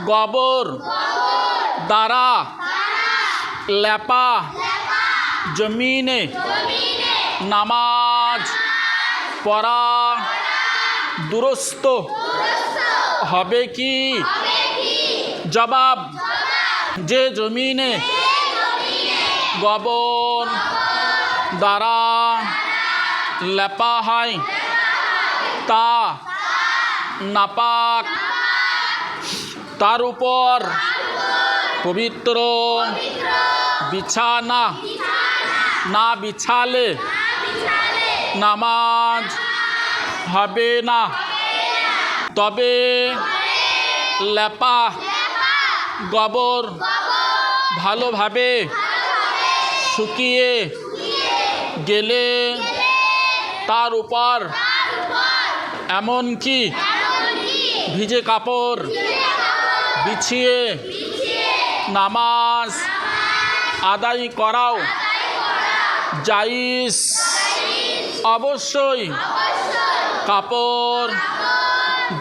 গোবর দ্বারা লেপা জমিনে নামাজ পড়া দুরুস্ত হবে কি? জবাব, যে জমিনে গোবর দ্বারা লেপা হয় তা নাপাক, তার উপর পবিত্র বিছানা না বিছালে নামাজ হবে না। তবে লেপা গোবর ভালোভাবে শুকিয়ে গেলে তার উপর এমনকি ভিজে কাপড় বিছিয়ে নামাজ আদায় করাও জায়েজ। অবশ্যই কাপড়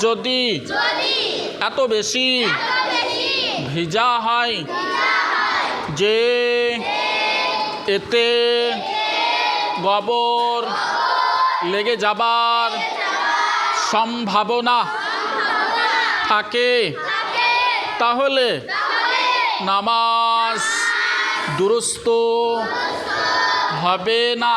যদি এত বেশি ভিজা হয় যে এতে গোবর লেগে যাবার সম্ভাবনা থাকে, তাহলে নামাজ দুরুস্ত হবে না।